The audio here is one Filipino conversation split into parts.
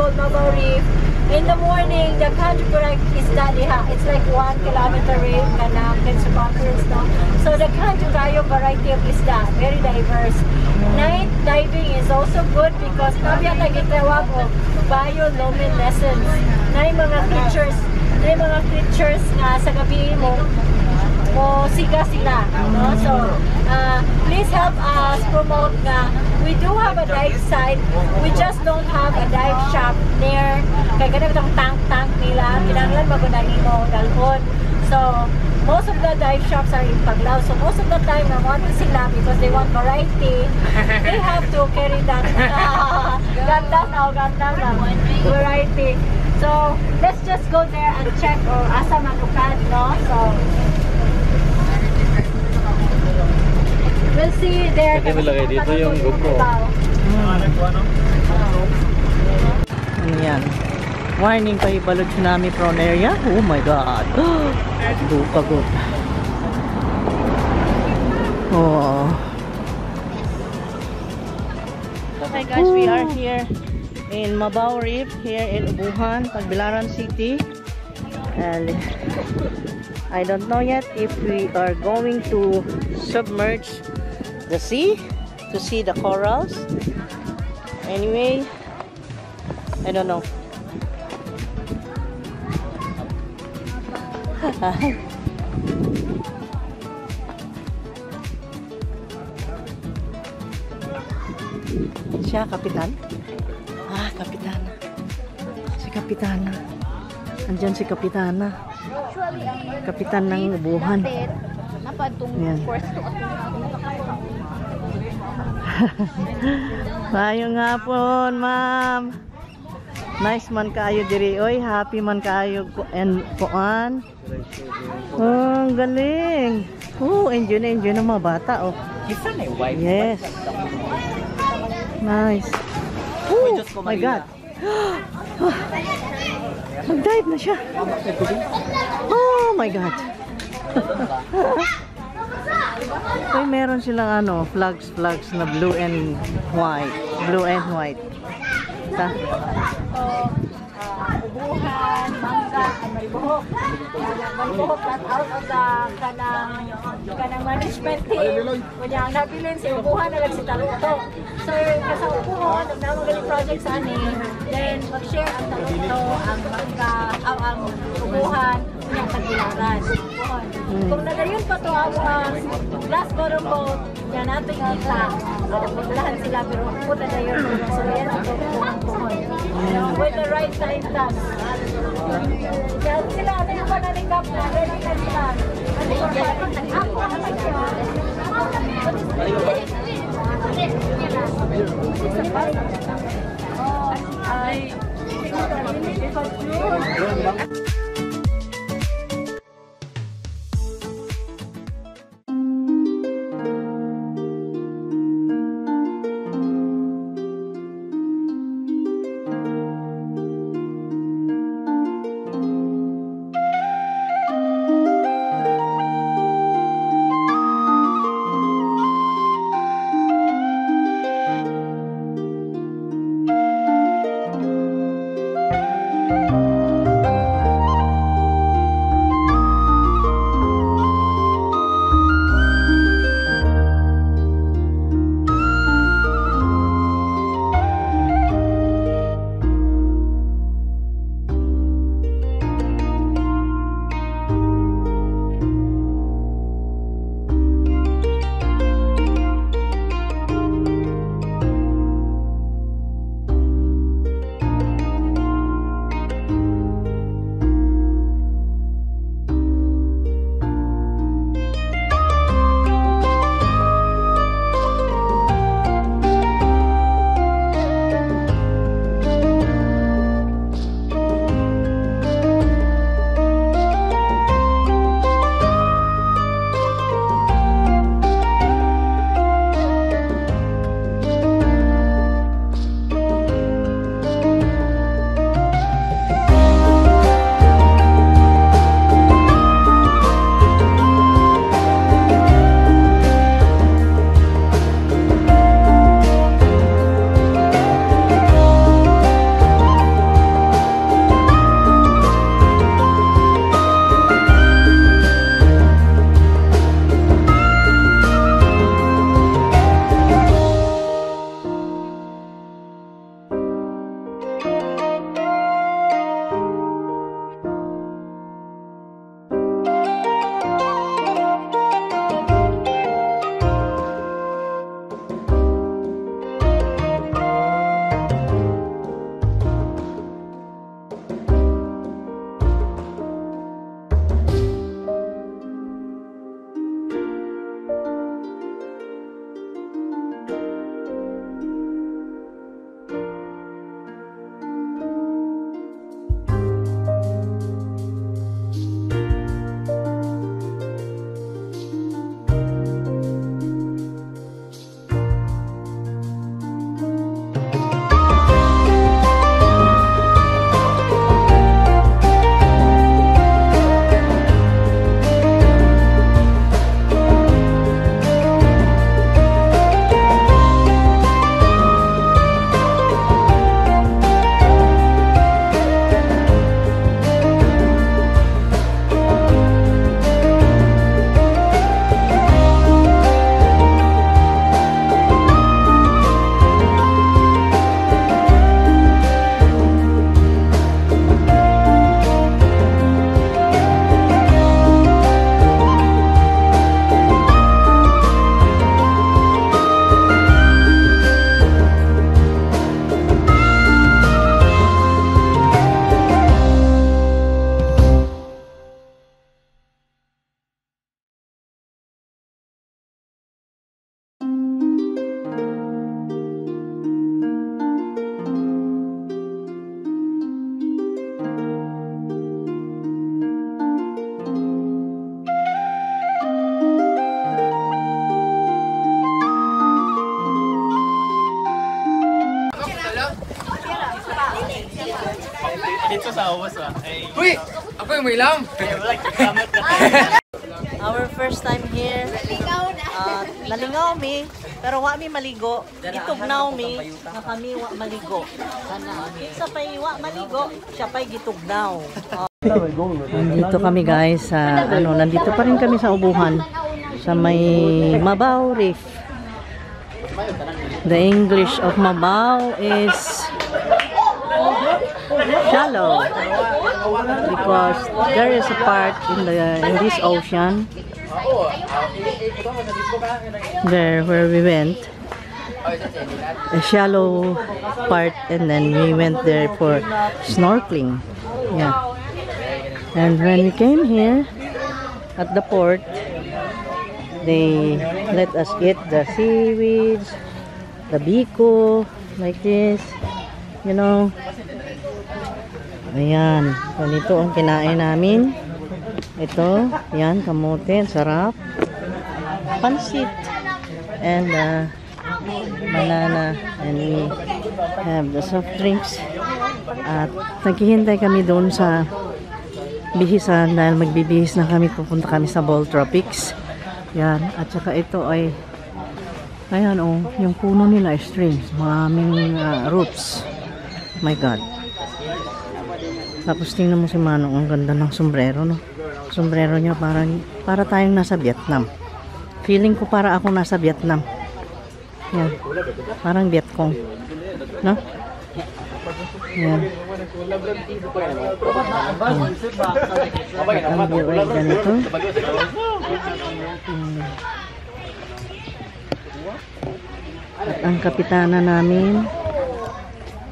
called Mabaw Reef. In the morning, the country correct is Daliha. It's like 1 kilometer away in circumference, no? So the country kayo variety of isda, very diverse. Night diving is also good because kabya tagitawag o bioluminescence. Na mga creatures nga sa gabi mo siga sila, no? So please help us promote nga we do have a dive site, we just don't have a dive shop near kaya ganun itong tank nila, kinanglan magunangin mo dalhon. So most of the dive shops are in Paglao, so most of the time na want sila because they want variety, they have to carry that ganda na variety. So let's just go there and check or asa manukan, no? So we'll see there. Pwede malagay dito yung GoPro. Ano yan? Warning kayo, balod tsunami prone area. Oh my god. Pagod. Oh. Okay guys, we are here in Mabaw Reef, here in Ubuhan, Tagbilaran City. And I don't know yet if we are going to submerge the sea to see the corals. Anyway, I don't know. Siya, kapitan? Ah, kapitana. Si kapitana. Andyan si kapitana. Kapitan ng Ubuhan. Yan. Mayong hapon, ma'am. Nice man kayo diri. Oy, happy man kayo and kuan. Oh, ang galing. Oh, enjoy na mga bata, oh. Yes. Nice. Oh, my God. Mag-dive na siya. Oh my God. Uy, meron silang flags na blue and white. Ta. Ubuhan, Mangga, and Maribohok. Maribohok got out of the kanang management team. Kanya ang nabilin si Ubuhan na lang si Taluto. So, sa Ubuhan, nagmamagali project sa amin. Then, mag-share ang Taluto, ang Mangga, ang Ubuhan, ang Tagbilaran. Kung nagayon pa to ang glass bottom boat, yan natin kita. Maglahan sila, pero puta na yun. So, yan ang Ubuhan. With the right time tag. Yan sila, ano yung panalikap na? Ready na sila. Ano yung panalikap? Uy! Ako yung may lam! Our first time here. Nalingaw mi, pero wa mi maligo. Gitugnaw mi, na kami wa maligo. Sa pay wa maligo, siya pay gitugnaw. Nandito kami guys sa nandito pa rin kami sa Ubuhan sa may Mabaw Reef. The English of Mabaw is shallow because there is a part in this ocean there where we went, a shallow part, and then we went there for snorkeling. Yeah, and when we came here at the port, they let us eat the seaweeds, the biko, like this, you know. Ayan, ganito ang kinain namin. Ito, yan, kamote, sarap. Pansit and banana, and we have the soft drinks. At naghihintay kami doon sa bihisan dahil magbibihis na kami, pupunta kami sa Bohol Tropics. Yan, at saka ito ay ayan yung puno nila ay streams, maraming roots. My God. Tapos tingnan mo si Manong, ang ganda ng sombrero, no? Sombrero niya para tayong nasa Vietnam. Feeling ko para ako nasa Vietnam. Yan. Parang Vietcong. No? Yan. Ang view ay ganito. At ang kapitana namin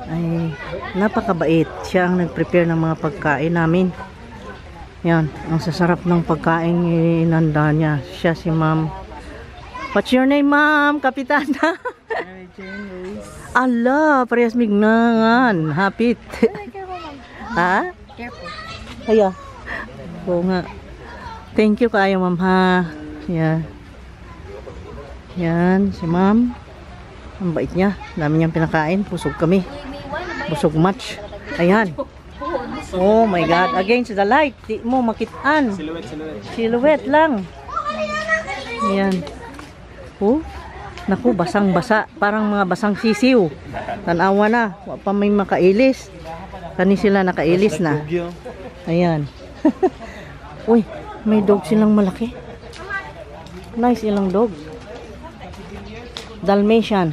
ay napakabait. Siya ang nag-prepare ng mga pagkain namin. Yan, ang sasarap ng pagkain inanda niya. Siya si Ma'am. What's your name, Ma'am? Kapitana? Allah, parehas mignangan. Hapit. Ha? Careful. Kaya. Oo nga. Thank you kayo, Ma'am, ha. Yan. Yan, si Ma'am. Ang bait niya. Dami niyang pinakain. Pusog kami. Busog much. Ayan. Oh my God. Against the light. Di mo makitaan. Silhouette lang. Ayan. Oh. Naku, basang-basa. Parang mga basang sisiw. Tanawa na. Wala pa may makailis. Kani sila nakailis na. Ayan. Uy, may dog silang malaki. Nice ilang dog. Dalmatian.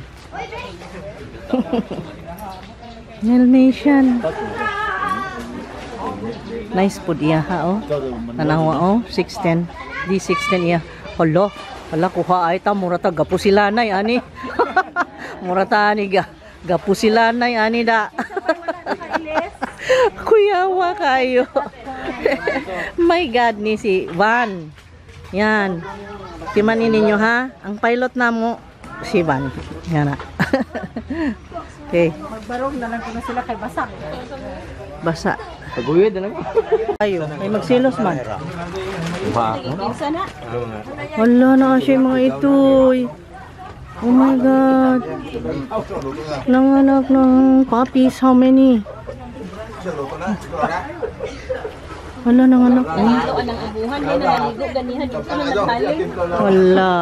Dalmatian. Nice po diya ha, oh. Tanawa, oh. 610. Di 610 iya. Hala. Hala, kuha ay ta. Murata gapusilanay, ani. Murata ani gapusilanay, ani da. Kuyawa kayo. My God, ni si Van. Yan. Timanin ninyo ha. Ang pilot na mo, si Van. Yan na. Okay. Magbarong na lang ko na sila kay Basak. Basa. Paguyod na lang. Ayo, may magsilos man. Isa na. Wala na siya mga itoy. Oh my God. Nanganak ng puppies. How many? Wala nanganak. Ito anang ubuhan. Yan na naligo. Ganihan dito na naghaling. Wala.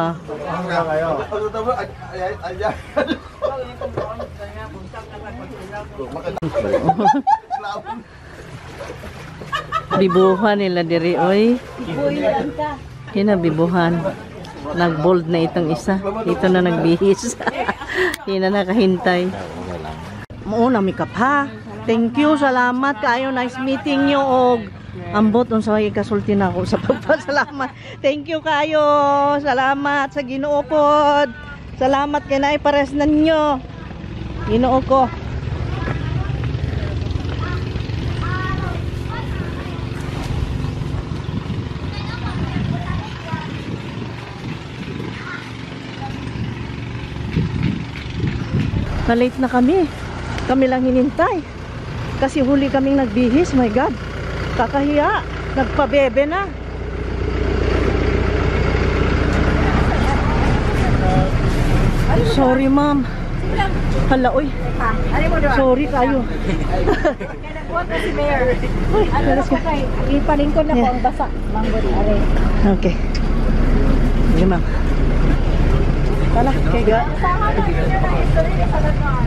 Bibuhan nila diri, oy. Builan ka. Kinabibuhan. Nag-bold na itong isa. Dito na nagbihis. Hindi na nakahintay. Mauna mikap ha. Thank you. Salamat kayo. Nice meeting nyo. Og ambot unsa way kasulti na ako sa pagpasalamat. Thank you kayo. Salamat sa Ginoo pod. Salamat kay naay pares ninyo. Ginoo ko. Na-late na kami. Kami lang hinintay. Kasi huli kaming nagbihis. My God. Kakahiya. Nagpabebe na. Sorry, ma'am. Hala, uy. Ano mo doon? Sorry kayo. Kaya nagbuhat na si Mayor. Ano na po kay? Ipalingkod na po ang basa. Manggod, are. Okay. Sige, ma'am. Tala, kaya ga. Sama na ninyo na history sa Lagar.